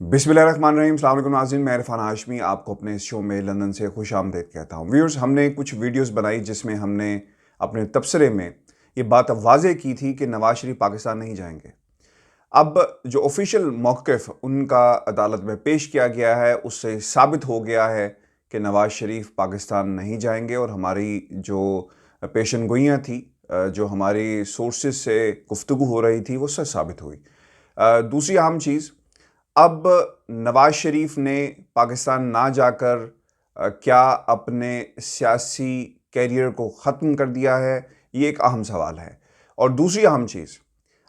बिस्मिल्लाहिर्रहमानिर्रहीम। अस्सलाम वालेकुम नाज़रीन, मैं इरफान हाशमी आपको अपने इस शो में लंदन से खुश आमदीद कहता हूँ। व्यूअर्स, हमने कुछ वीडियोस बनाई जिसमें हमने अपने तबसरे में ये बात वाज़ेह की थी कि नवाज शरीफ पाकिस्तान नहीं जाएंगे। अब जो ऑफिशियल मौक़िफ़ उनका अदालत में पेश किया गया है, उससे साबित हो गया है कि नवाज शरीफ पाकिस्तान नहीं जाएंगे और हमारी जो पेशन गोइयाँ थी, जो हमारी सोर्सेज से गुफ्तगू हो रही थी, वो सच साबित हुई। दूसरी अहम चीज़, अब नवाज शरीफ ने पाकिस्तान ना जाकर क्या अपने सियासी कैरियर को ख़त्म कर दिया है, ये एक अहम सवाल है। और दूसरी अहम चीज़,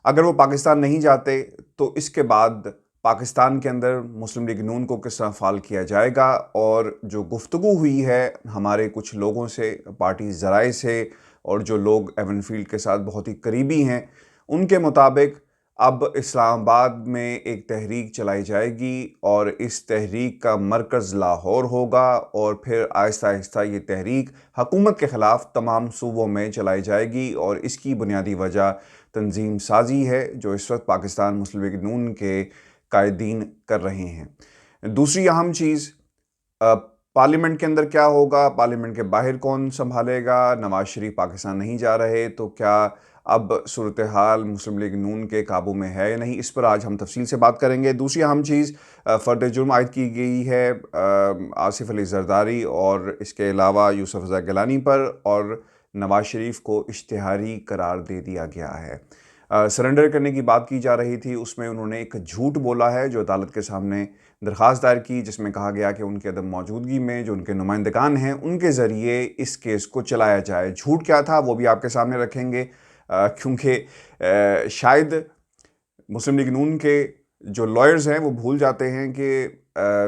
अगर वो पाकिस्तान नहीं जाते तो इसके बाद पाकिस्तान के अंदर मुस्लिम लीग नून को किस तरह फ़ाल किया जाएगा। और जो गुफ्तगू हुई है हमारे कुछ लोगों से, पार्टी ज़राए से, और जो लोग एवन फील्ड के साथ बहुत ही करीबी हैं, उनके मुताबिक अब इस्लामाबाद में एक तहरीक चलाई जाएगी और इस तहरीक का मरकज़ लाहौर होगा और फिर आहिस्ता आहिस्ता ये तहरीक हकूमत के ख़िलाफ़ तमाम सूबों में चलाई जाएगी। और इसकी बुनियादी वजह तंजीम साजी है जो इस वक्त पाकिस्तान मुस्लिम लीग नून के कायदीन कर रहे हैं। दूसरी अहम चीज़, पार्लियामेंट के अंदर क्या होगा, पार्लियामेंट के बाहर कौन संभालेगा। नवाज शरीफ पाकिस्तान नहीं जा रहे तो क्या अब सूरत हाल मुस्लिम लीग नून के काबू में है या नहीं, इस पर आज हम तफसील से बात करेंगे। दूसरी अहम चीज़, फ़र्द जुर्म आयद की गई है आसिफ अली जरदारी और इसके अलावा यूसुफ रज़ा गिलानी पर, और नवाज शरीफ को इश्तिहारी करार दे दिया गया है। सरेंडर करने की बात की जा रही थी, उसमें उन्होंने एक झूठ बोला है जो अदालत के सामने दरख्वास्त दायर की, जिसमें कहा गया कि उनके अदम मौजूदगी में जो उनके नुमाइंदगान हैं उनके ज़रिए इस केस को चलाया जाए। झूठ क्या था वो भी आपके सामने रखेंगे, क्योंकि शायद मुस्लिम लीग नून के जो लॉयर्स हैं वो भूल जाते हैं कि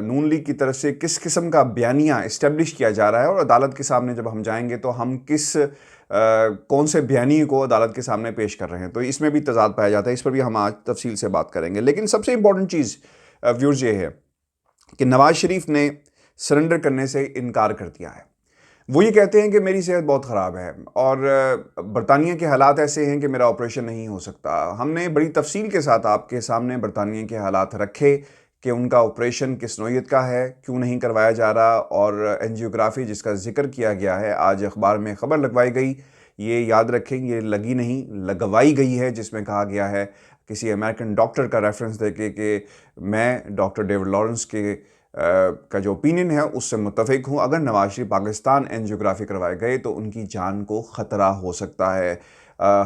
नून लीग की तरफ से किस किस्म का बयानिया इस्टेब्लिश किया जा रहा है, और अदालत के सामने जब हम जाएंगे तो हम कौन से बयानी को अदालत के सामने पेश कर रहे हैं, तो इसमें भी तजाद पाया जाता है। इस पर भी हम आज तफसील से बात करेंगे। लेकिन सबसे इंपॉर्टेंट चीज़ व्यूअर्स ये है कि नवाज शरीफ ने सरेंडर करने से इनकार कर दिया है। वो ये कहते हैं कि मेरी सेहत बहुत ख़राब है और बरतानिया के हालात ऐसे हैं कि मेरा ऑपरेशन नहीं हो सकता। हमने बड़ी तफसील के साथ आपके सामने बरतानिया के हालात रखे कि उनका ऑपरेशन किस नौइयत का है, क्यों नहीं करवाया जा रहा, और एंजियोग्राफी जिसका जिक्र किया गया है, आज अखबार में ख़बर लगवाई गई, ये याद रखें, ये लगी नहीं लगवाई गई है, जिसमें कहा गया है किसी अमेरिकन डॉक्टर का रेफरेंस देके कि मैं डॉक्टर डेविड लॉरेंस के का जो ओपिनियन है उससे मुत्तफ़िक हूँ। अगर नवाज शरीफ पाकिस्तान एंजियोग्राफी करवाए गए तो उनकी जान को ख़तरा हो सकता है।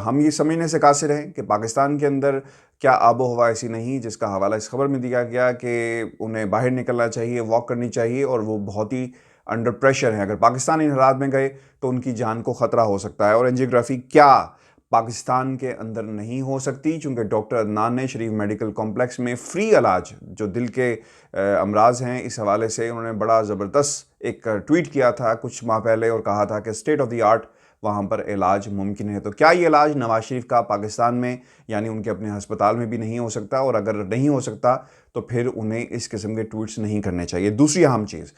हम ये समझने से कासिर हैं कि पाकिस्तान के अंदर क्या आबो हवा ऐसी नहीं जिसका हवाला इस खबर में दिया गया कि उन्हें बाहर निकलना चाहिए, वॉक करनी चाहिए, और वो बहुत ही अंडर प्रेशर हैं। अगर पाकिस्तान इन हालात में गए तो उनकी जान को ख़तरा हो सकता है। और एंजियोग्राफी क्या पाकिस्तान के अंदर नहीं हो सकती, क्योंकि डॉक्टर अदनान ने शरीफ मेडिकल कॉम्प्लेक्स में फ्री इलाज जो दिल के अमराज हैं, इस हवाले से उन्होंने बड़ा ज़बरदस्त एक ट्वीट किया था कुछ माह पहले और कहा था कि स्टेट ऑफ द आर्ट वहाँ पर इलाज मुमकिन है। तो क्या ये इलाज नवाज शरीफ का पाकिस्तान में यानी उनके अपने हस्पताल में भी नहीं हो सकता? और अगर नहीं हो सकता तो फिर उन्हें इस किस्म के ट्वीट्स नहीं करने चाहिए। दूसरी अहम चीज़,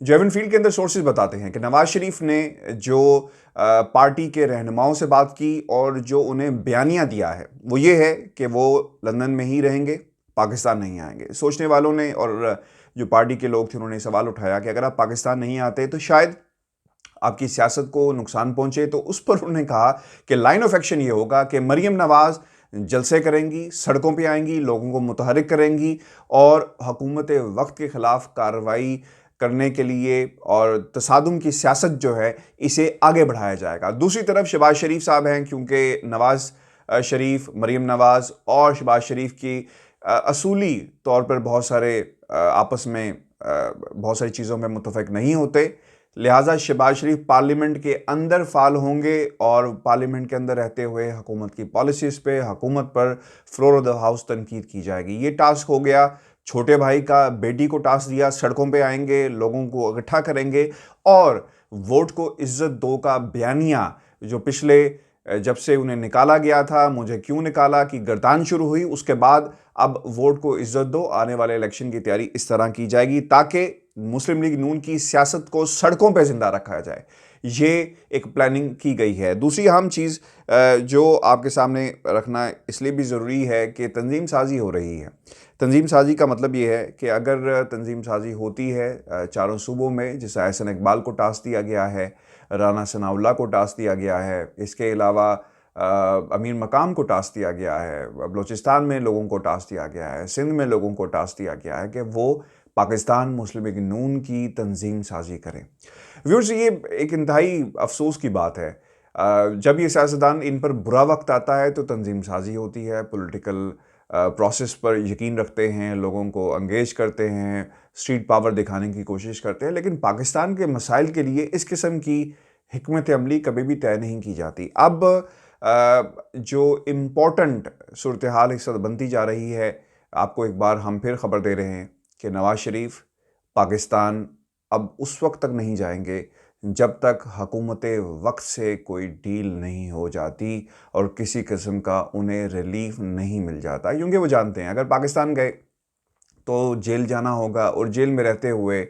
जो एवन फील्ड के अंदर सोर्सेज बताते हैं कि नवाज शरीफ ने जो पार्टी के रहनुमाओं से बात की और जो उन्हें बयानिया दिया है वो ये है कि वो लंदन में ही रहेंगे, पाकिस्तान नहीं आएंगे। सोचने वालों ने और जो पार्टी के लोग थे उन्होंने सवाल उठाया कि अगर आप पाकिस्तान नहीं आते तो शायद आपकी सियासत को नुकसान पहुंचे। तो उस पर उन्होंने कहा कि लाइन ऑफ एक्शन ये होगा कि मरियम नवाज जलसे करेंगी, सड़कों पे आएंगी, लोगों को मुतहरिक करेंगी और हुकूमत वक्त के ख़िलाफ़ कार्रवाई करने के लिए और तसादुम की सियासत जो है इसे आगे बढ़ाया जाएगा। दूसरी तरफ शहबाज शरीफ साहब हैं, क्योंकि नवाज शरीफ, मरियम नवाज और शहबाज शरीफ की असूली तौर पर बहुत सारे आपस में बहुत सारी चीज़ों में मुत्तफ़िक नहीं होते, लिहाजा शहबाज शरीफ पार्लियामेंट के अंदर फाल होंगे और पार्लियामेंट के अंदर रहते हुए हुकूमत की पॉलिसीज़ पे, हुकूमत पर फ्लोर ऑफ द हाउस तनकीद की जाएगी। ये टास्क हो गया छोटे भाई का। बेटी को टास्क दिया, सड़कों पे आएंगे, लोगों को इकट्ठा करेंगे और वोट को इज्जत दो का बयानिया जो पिछले जब से उन्हें निकाला गया था, मुझे क्यों निकाला की गर्दान शुरू हुई, उसके बाद अब वोट को इज्जत दो, आने वाले इलेक्शन की तैयारी इस तरह की जाएगी ताकि मुस्लिम लीग नून की सियासत को सड़कों पर जिंदा रखा जाए। ये एक प्लानिंग की गई है। दूसरी अहम चीज़ जो आपके सामने रखना इसलिए भी ज़रूरी है कि तंजीम साजी हो रही है। तंजीम साजी का मतलब ये है कि अगर तंजीम साजी होती है चारों सूबों में, जैसे एहसन इकबाल को टास्क दिया गया है, राना सनाउल्लाह को टास्क दिया गया है, इसके अलावा अमीर मकाम को टास्क दिया गया है, बलूचिस्तान में लोगों को टास्क दिया गया है, सिंध में लोगों को टास्क दिया गया है कि वो पाकिस्तान मुस्लिम लीग नून की तंजीम साजी करें। व्यूअर्स, ये एक इंतहाई अफसोस की बात है। जब ये सियासतदान इन पर बुरा वक्त आता है तो तंजीम साजी होती है, पॉलिटिकल प्रोसेस पर यकीन रखते हैं, लोगों को एंगेज करते हैं, स्ट्रीट पावर दिखाने की कोशिश करते हैं, लेकिन पाकिस्तान के मसाइल के लिए इस किस्म की हिकमत अमली कभी भी तय नहीं की जाती। अब जो इम्पोर्टेंट सूरत हाल इस वक्त बनती जा रही है, आपको एक बार हम फिर ख़बर दे रहे हैं कि नवाज़ शरीफ पाकिस्तान अब उस वक्त तक नहीं जाएंगे जब तक हुकूमत वक्त से कोई डील नहीं हो जाती और किसी किस्म का उन्हें रिलीफ नहीं मिल जाता, क्योंकि वो जानते हैं अगर पाकिस्तान गए तो जेल जाना होगा, और जेल में रहते हुए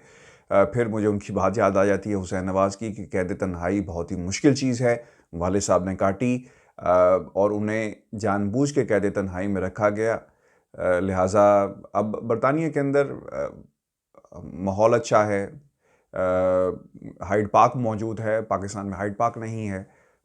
फिर मुझे उनकी बात याद आ जाती है हुसैन नवाज़ की कि कैद तन्हाई बहुत ही मुश्किल चीज़ है, वालिद साहब ने काटी और उन्हें जानबूझ के कैद तन्हाई में रखा गया। लिहाजा अब बरतानिया के अंदर माहौल अच्छा है, हाइड पार्क मौजूद है, पाकिस्तान में हाइड पार्क नहीं है।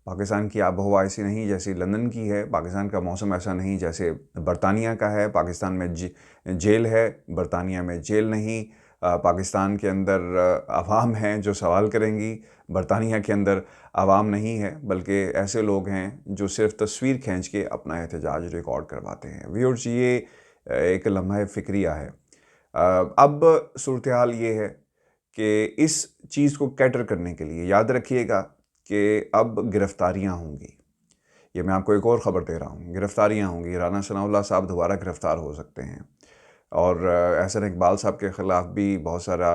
पाकिस्तान की आबहवा ऐसी नहीं जैसी लंदन की है, पाकिस्तान का मौसम ऐसा नहीं जैसे बरतानिया का है। पाकिस्तान में जेल है, बरतानिया में जेल नहीं। पाकिस्तान के अंदर अवाम हैं जो सवाल करेंगी, बरतानिया के अंदर अवाम नहीं है, बल्कि ऐसे लोग हैं जो सिर्फ तस्वीर खींच के अपना एहतजाज रिकॉर्ड करवाते हैं। व्यूअर्स, ये एक लम्हा फ़िक्रिया है। अब सूरत हाल ये है कि इस चीज़ को कैटर करने के लिए याद रखिएगा कि अब गिरफ्तारियां होंगी। ये मैं आपको एक और ख़बर दे रहा हूँ, गिरफ्तारियां होंगी। राना सनाउल्लाह साहब दोबारा गिरफ़्तार हो सकते हैं, और एहसन इकबाल साहब के ख़िलाफ़ भी बहुत सारा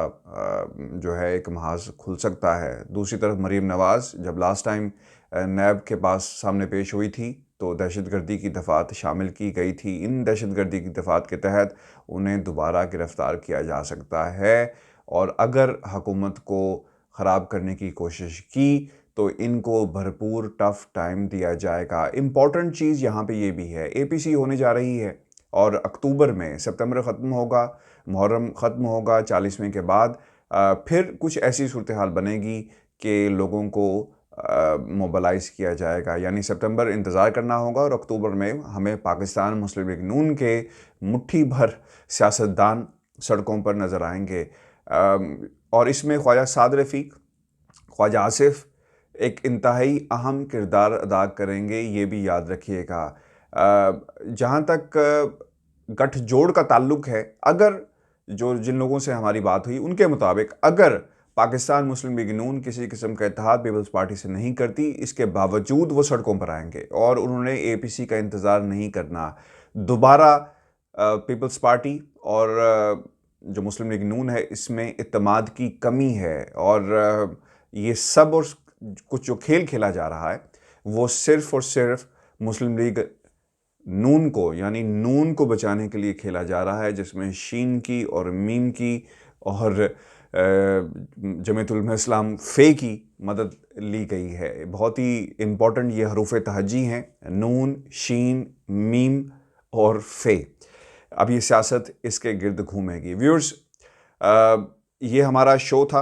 जो है एक महाज खुल सकता है। दूसरी तरफ मरीम नवाज़ जब लास्ट टाइम नैब के पास सामने पेश हुई थी तो दहशतगर्दी की दफ़ात शामिल की गई थी। इन दहशतगर्दी की दफ़ात के तहत उन्हें दोबारा गिरफ़्तार किया जा सकता है, और अगर हुकूमत को ख़राब करने की कोशिश की तो इनको भरपूर टफ़ टाइम दिया जाएगा। इम्पॉर्टेंट चीज़ यहाँ पे ये भी है, APC होने जा रही है और अक्टूबर में, सितंबर ख़त्म होगा, मुहर्रम ख़त्म होगा 40वें के बाद, फिर कुछ ऐसी सूरत हाल बनेगी कि लोगों को मोबलाइज़ किया जाएगा। यानी सितंबर इंतज़ार करना होगा और अक्टूबर में हमें पाकिस्तान मुस्लिम लीग नून के मुट्ठी भर सियासतदान सड़कों पर नज़र आएंगे। और इसमें ख्वाजा साद रफ़ीक, ख्वाजा आसिफ एक इंतहाई अहम किरदार अदा करेंगे, ये भी याद रखिएगा। जहाँ तक गठजोड़ का ताल्लुक़ है, अगर जिन लोगों से हमारी बात हुई उनके मुताबिक अगर पाकिस्तान मुस्लिम लीग नून किसी किस्म का इत्तेहाद पीपल्स पार्टी से नहीं करती, इसके बावजूद वो सड़कों पर आएंगे और उन्होंने APC का इंतज़ार नहीं करना। दोबारा पीपल्स पार्टी और जो मुस्लिम लीग नून है इसमें इत्तेमाद की कमी है, और ये सब और कुछ जो खेल खेला जा रहा है वो सिर्फ़ और सिर्फ मुस्लिम लीग नून को, यानी नून को बचाने के लिए खेला जा रहा है, जिसमें शीन की और मीम की और जमीयत उलमा इस्लाम फ़े की मदद ली गई है। बहुत ही इम्पोर्टेंट ये हरूफ तहज्जी हैं, नून, शीन, मीम और फ़े। अब ये सियासत इसके गिर्द घूमेगी। व्यूअर्स, ये हमारा शो था।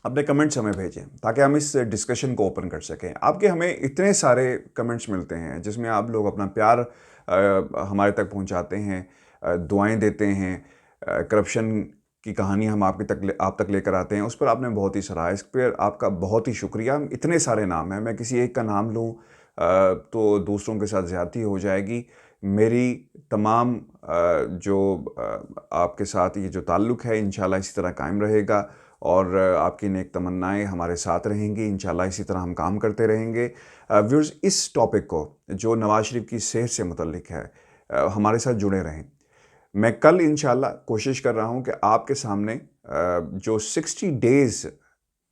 अपने कमेंट्स हमें भेजें ताकि हम इस डिस्कशन को ओपन कर सकें। आपके हमें इतने सारे कमेंट्स मिलते हैं जिसमें आप लोग अपना प्यार हमारे तक पहुंचाते हैं, दुआएं देते हैं, करप्शन की कहानी हम आप तक लेकर आते हैं, उस पर आपने बहुत ही सराहा। इस पर आपका बहुत ही शुक्रिया। इतने सारे नाम हैं, मैं किसी एक का नाम लूँ तो दूसरों के साथ ज़्यादती हो जाएगी। मेरी तमाम जो आपके साथ ये जो ताल्लुक़ है इंशाल्लाह इसी तरह कायम रहेगा, और आपकी नेक तमन्नाएं हमारे साथ रहेंगी। इंशाल्लाह इसी तरह हम काम करते रहेंगे। व्यूअर्स, इस टॉपिक को जो नवाज़ शरीफ की सेहत से मुतल्लिक है, हमारे साथ जुड़े रहें। मैं कल इंशाल्लाह कोशिश कर रहा हूं कि आपके सामने जो 60 डेज़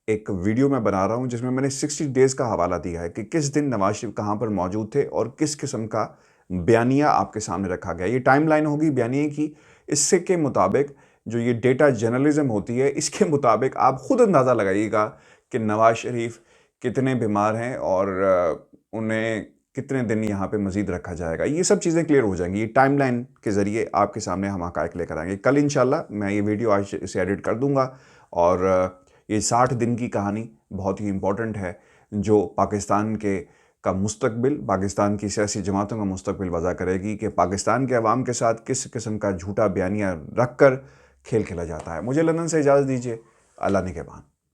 एक वीडियो मैं बना रहा हूं जिसमें मैंने 60 डेज़ का हवाला दिया है कि किस दिन नवाज़ शरीफ कहां पर मौजूद थे और किस किस्म का बयानिया आपके सामने रखा गया। ये टाइमलाइन होगी बयानिए की। इससे के मुताबिक जो ये डेटा जर्नलिज्म होती है, इसके मुताबिक आप खुद अंदाज़ा लगाइएगा कि नवाज़ शरीफ कितने बीमार हैं और उन्हें कितने दिन यहाँ पे मज़ीद रखा जाएगा, ये सब चीज़ें क्लियर हो जाएंगी। ये टाइमलाइन के ज़रिए आपके सामने हम हक़ाइक़ लेकर आएंगे। कल इंशाल्लाह मैं ये वीडियो आज इसे एडिट कर दूंगा और ये 60 दिन की कहानी बहुत ही इम्पोर्टेंट है जो पाकिस्तान के का मुस्तकबिल, पाकिस्तान की सियासी जमातों का मुस्तकबिल वज़ा करेगी कि पाकिस्तान के अवाम के साथ किस किस्म का झूठा बयानिया रख कर खेल खेला जाता है। मुझे लंदन से इजाज़त दीजिए। अल्लाह निगहबान।